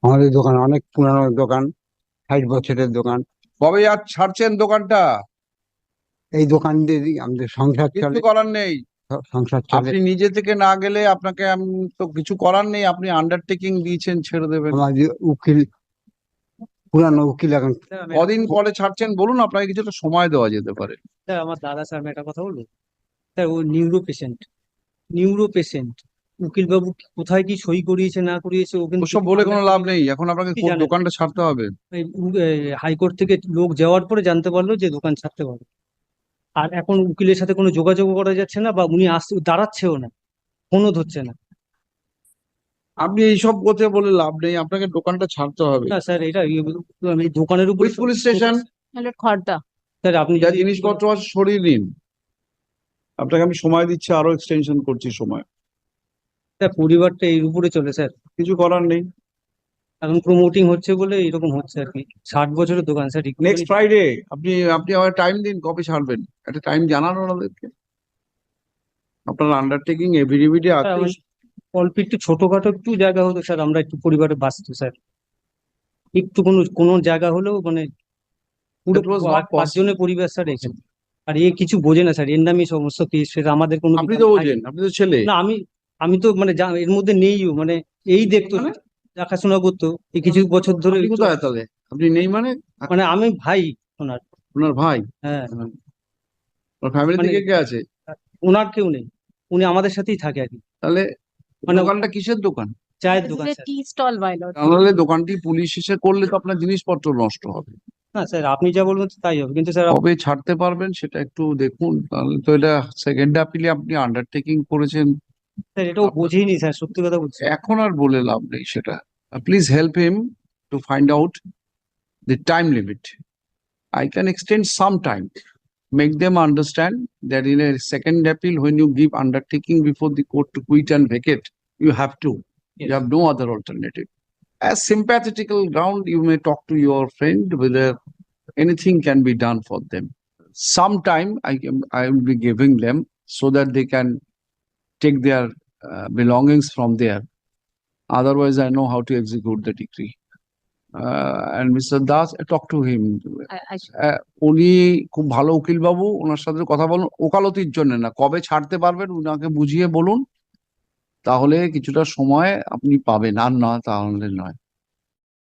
আমাদের দোকান অনেক পুরানো দোকান, 60 বছরের দোকান। কবে আর ছাড়ছেন দোকানটা? এই দোকান দিয়ে আমাদের সংসার কিছু চলে। করার নেই। সংসার চলে। আপনি নিজে থেকে না গেলে আপনাকে আমি তো কিছু করার নেই, আপনি আন্ডারটেকিং দিয়েছেন ছেড়ে দেবেন। আমার যে উকিল, পুরানো উকিল এখন। স্যার আমি কদিন পরে ছাড়ছেন বলুন, আপনাকে কিছুটা সময় দেওয়া যেতে পারে। স্যার আমার দাদা, স্যার আমি একটা কথা বলবো। স্যার ও নিউরো পেশেন্ট উকিল বাবু কোথায় কি সই করিয়েছে না করিয়েছে ও কিন্তু ওসব বলে কোনো লাভ নেই, এখন আপনাকে কি জানেন। দোকানটা ছাড়তে হবে। হাইকোর্ট থেকে লোক যাওয়ার পরে জানতে পারলো যে দোকান ছাড়তে পারবে। আর এখন উকিলের সাথে কোনো যোগাযোগ করা যাচ্ছে না, বা উনি আসতে দাঁড়াচ্ছেও না, ফোনও ধরছে না। আপনি এইসব কথা বলে লাভ নেই, আপনাকে দোকানটা ছাড়তে হবে। না স্যার, এটা আমি দোকানের উপরে police police station, Khardah. Sir আপনি যা যদি জিনিসপত্র আছে সরিয়ে নিন। আপনাকে আমি সময় দিচ্ছি, আরো এক্সটেনশন করছি সময়। স্যার পরিবারটা এর উপরে চলে স্যার। কিছু করার নেই। এখন প্রমোটিং হচ্ছে বলে এরকম হচ্ছে আর কি। 60 বছরের দোকান স্যার, নেক্সট ফ্রাইডে আপনি আপনি আমার টাইম দিন, কবে ছাড়বেন একটা টাইম জানান ওনাদেরকে। আপনার আন্ডারটেকিং এভিডেভিডে আছে। অল্প একটু ছোটখাটো একটু জায়গা হতো স্যার, আমরা একটু পরিবারে বাঁচতো স্যার। একটু কোনো কোনো জায়গা হলেও মানে পুরো That was not possible. পাঁচজনের পরিবার স্যার এখানে। আর এ কিছু বোঝে না স্যার, এর নামই সমস্ত কেস ফেস আমাদের কোনো আপনি কিছু তো নাই। বোঝেন, আপনি তো ছেলে। না আমি আমি তো মানে এর মধ্যে নেইও, মানে এই দেখতো, মানে? দেখাশোনা করতো এই কিছু বছর ধরে। আপনি কোথায় তাহলে? আপনি নেই মানে? মানে আমি ভাই ওনার। ওনার ভাই? হ্যাঁ। ওনার ফ্যামিলি মানে থেকে কে আছে? ওনার কেউ নেই, উনি আমাদের সাথেই থাকে আর কি। তাহলে মানে দোকানটা কিসের দোকান? চায়ের দোকান স্যার। Tea stall মাইলর। তাহলে দোকানটি পুলিশ এসে করলে তো আপনার জিনিসপত্র নষ্ট হবে। না স্যার, আপনি যা বলবেন তাই হবে, কিন্তু স্যার কবে ছাড়তে পারবেন সেটা একটু দেখুন, তাহলে তো এটা সেকেন্ড আপিলে আপনি আন্ডারটেকিং করেছেন। স্যার এটাও বোঝেইনি স্যার, সত্যি কথা বলছি। এখন আর বলে লাভ নেই সেটা। Please help him to find out the time limit. I can extend some time. Make them understand that in a second appeal, when you give undertaking before the court to quit and vacate, you have to. Yes. You have no other alternative. As sympathetical ground, you may talk to your friend whether anything can be done for them. Sometime I will be giving them so that they can take their belongings from there. Otherwise, I know how to execute the decree. And Mr. Das, talk to him. উনি খুব ভালো উকিল বাবু, ওনার সাথে কথা বলুন ওকালতির জন্য না, কবে ছাড়তে পারবেন উনাকে বুঝিয়ে বলুন, তাহলে কিছুটা সময় আপনি পাবেন, আর নয় তাহলে নয়।